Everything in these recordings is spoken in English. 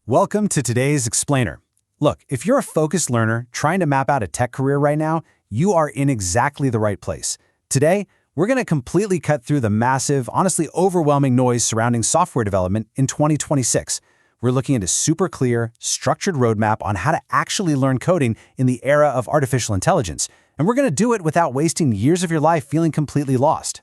Welcome to today's Explainer. Look, if you're a focused learner trying to map out a tech career right now, you are in exactly the right place. Today, we're going to completely cut through the massive, honestly overwhelming noise surrounding software development in 2026. We're looking at a super clear, structured roadmap on how to actually learn coding in the era of artificial intelligence. And we're going to do it without wasting years of your life feeling completely lost.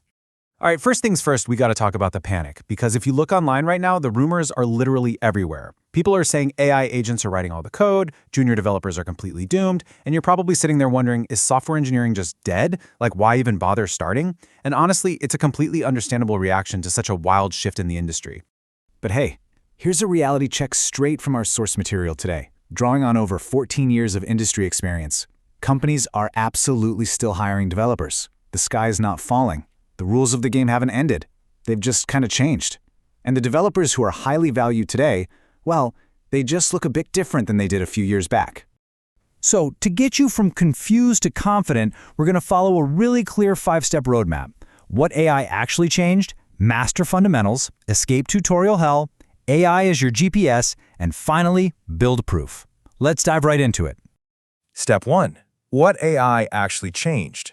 All right, first things first, we got to talk about the panic, because if you look online right now, the rumors are literally everywhere. People are saying AI agents are writing all the code, junior developers are completely doomed, and you're probably sitting there wondering, is software engineering just dead? Like, why even bother starting? And honestly, it's a completely understandable reaction to such a wild shift in the industry. But hey, here's a reality check straight from our source material today. Drawing on over 14 years of industry experience, companies are absolutely still hiring developers. The sky is not falling. The rules of the game haven't ended. They've just kind of changed. And the developers who are highly valued today, well, they just look a bit different than they did a few years back. So, to get you from confused to confident, we're going to follow a really clear 5-step roadmap. What AI actually changed, master fundamentals, escape tutorial hell, AI as your GPS, and finally, build proof. Let's dive right into it. Step 1. What AI actually changed?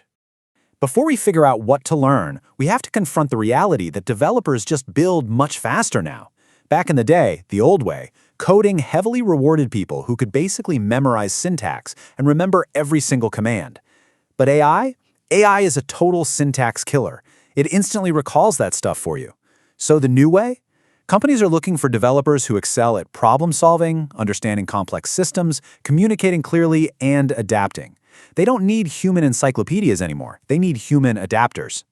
Before we figure out what to learn, we have to confront the reality that developers just build much faster now. Back in the day, the old way, coding heavily rewarded people who could basically memorize syntax and remember every single command. But AI? AI is a total syntax killer. It instantly recalls that stuff for you. So the new way? Companies are looking for developers who excel at problem solving, understanding complex systems, communicating clearly, and adapting. They don't need human encyclopedias anymore. They need human adapters.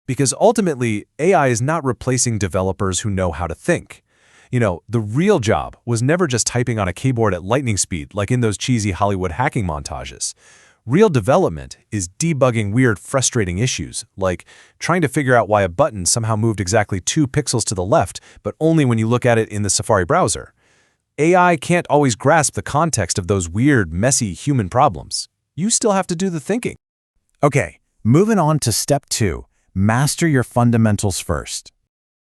Because ultimately, AI is not replacing developers who know how to think. The real job was never just typing on a keyboard at lightning speed like in those cheesy Hollywood hacking montages. Real development is debugging weird, frustrating issues, like trying to figure out why a button somehow moved exactly 2 pixels to the left, but only when you look at it in the Safari browser. AI can't always grasp the context of those weird, messy human problems. You still have to do the thinking. Okay, moving on to step 2, master your fundamentals first.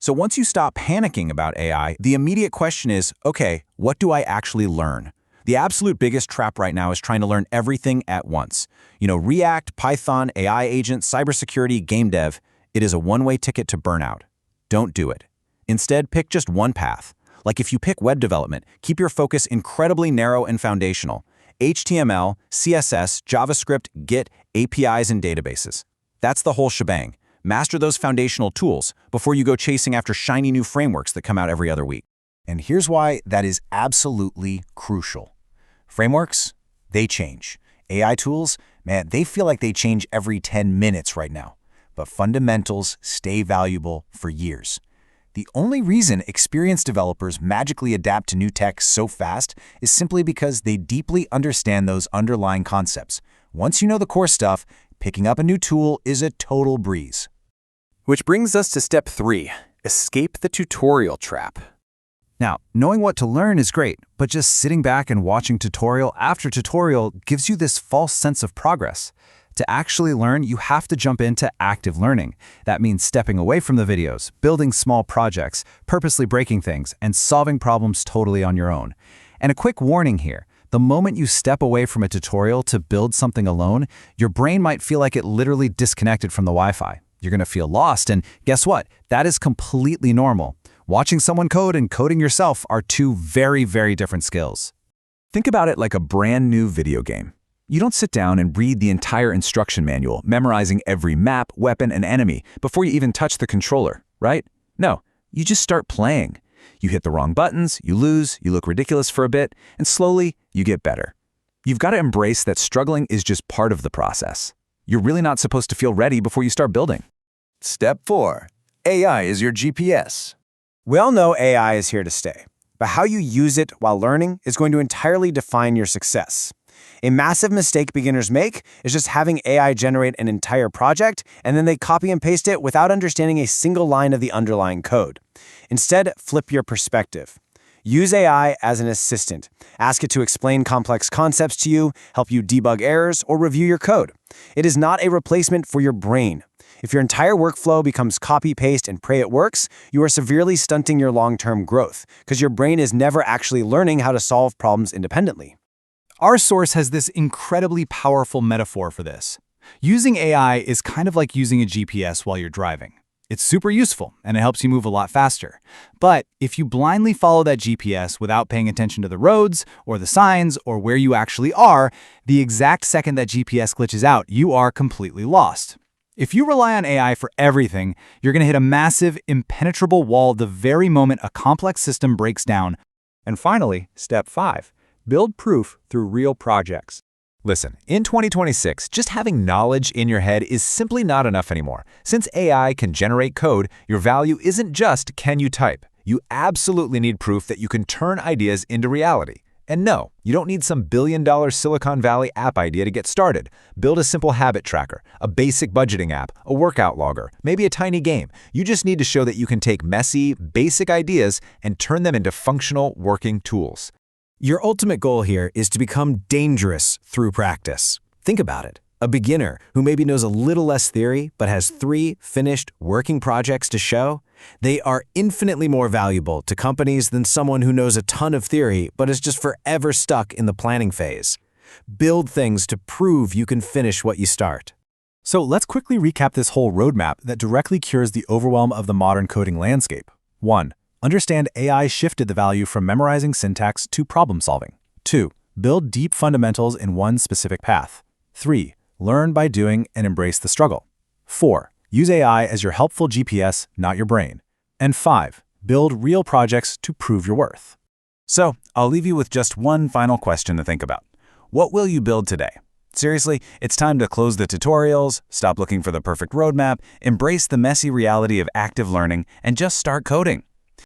So once you stop panicking about AI, the immediate question is, okay, what do I actually learn? The absolute biggest trap right now is trying to learn everything at once. React, Python, AI agent, cybersecurity, game dev, it is a one-way ticket to burnout. Don't do it. Instead, pick just one path. Like if you pick web development, keep your focus incredibly narrow and foundational. HTML, CSS, JavaScript, Git, APIs, and databases. That's the whole shebang. Master those foundational tools before you go chasing after shiny new frameworks that come out every other week. And here's why that is absolutely crucial. Frameworks, they change. AI tools, man, they feel like they change every 10 minutes right now. But fundamentals stay valuable for years. The only reason experienced developers magically adapt to new tech so fast is simply because they deeply understand those underlying concepts. Once you know the core stuff, picking up a new tool is a total breeze. Which brings us to step 3, escape the tutorial trap. Now, knowing what to learn is great, but just sitting back and watching tutorial after tutorial gives you this false sense of progress. To actually learn, you have to jump into active learning. That means stepping away from the videos, building small projects, purposely breaking things, and solving problems totally on your own. And a quick warning here, the moment you step away from a tutorial to build something alone, your brain might feel like it literally disconnected from the Wi-Fi. You're going to feel lost, and guess what? That is completely normal. Watching someone code and coding yourself are two very, very different skills. Think about it like a brand new video game. You don't sit down and read the entire instruction manual, memorizing every map, weapon, and enemy before you even touch the controller, right? No, you just start playing. You hit the wrong buttons, you lose, you look ridiculous for a bit, and slowly, you get better. You've got to embrace that struggling is just part of the process. You're really not supposed to feel ready before you start building. Step 4. AI is your GPS. We all know AI is here to stay, but how you use it while learning is going to entirely define your success. A massive mistake beginners make is just having AI generate an entire project and then they copy and paste it without understanding a single line of the underlying code. Instead, flip your perspective. Use AI as an assistant. Ask it to explain complex concepts to you, help you debug errors, or review your code. It is not a replacement for your brain. If your entire workflow becomes copy, paste, and pray it works, you are severely stunting your long-term growth because your brain is never actually learning how to solve problems independently. Our source has this incredibly powerful metaphor for this. Using AI is kind of like using a GPS while you're driving. It's super useful, and it helps you move a lot faster. But if you blindly follow that GPS without paying attention to the roads, or the signs, or where you actually are, the exact second that GPS glitches out, you are completely lost. If you rely on AI for everything, you're going to hit a massive, impenetrable wall the very moment a complex system breaks down. And finally, step 5. Build proof through real projects. Listen, in 2026, just having knowledge in your head is simply not enough anymore. Since AI can generate code, your value isn't just can you type. You absolutely need proof that you can turn ideas into reality. And no, you don't need some billion-dollar Silicon Valley app idea to get started. Build a simple habit tracker, a basic budgeting app, a workout logger, maybe a tiny game. You just need to show that you can take messy, basic ideas and turn them into functional, working tools. Your ultimate goal here is to become dangerous through practice. Think about it. A beginner who maybe knows a little less theory but has 3 finished working projects to show, they are infinitely more valuable to companies than someone who knows a ton of theory but is just forever stuck in the planning phase. Build things to prove you can finish what you start. So let's quickly recap this whole roadmap that directly cures the overwhelm of the modern coding landscape. 1. Understand AI shifted the value from memorizing syntax to problem solving. 2. Build deep fundamentals in one specific path. 3. Learn by doing and embrace the struggle. 4. Use AI as your helpful GPS, not your brain. And 5. Build real projects to prove your worth. So, I'll leave you with just one final question to think about. What will you build today? Seriously, it's time to close the tutorials, stop looking for the perfect roadmap, embrace the messy reality of active learning, and just start coding.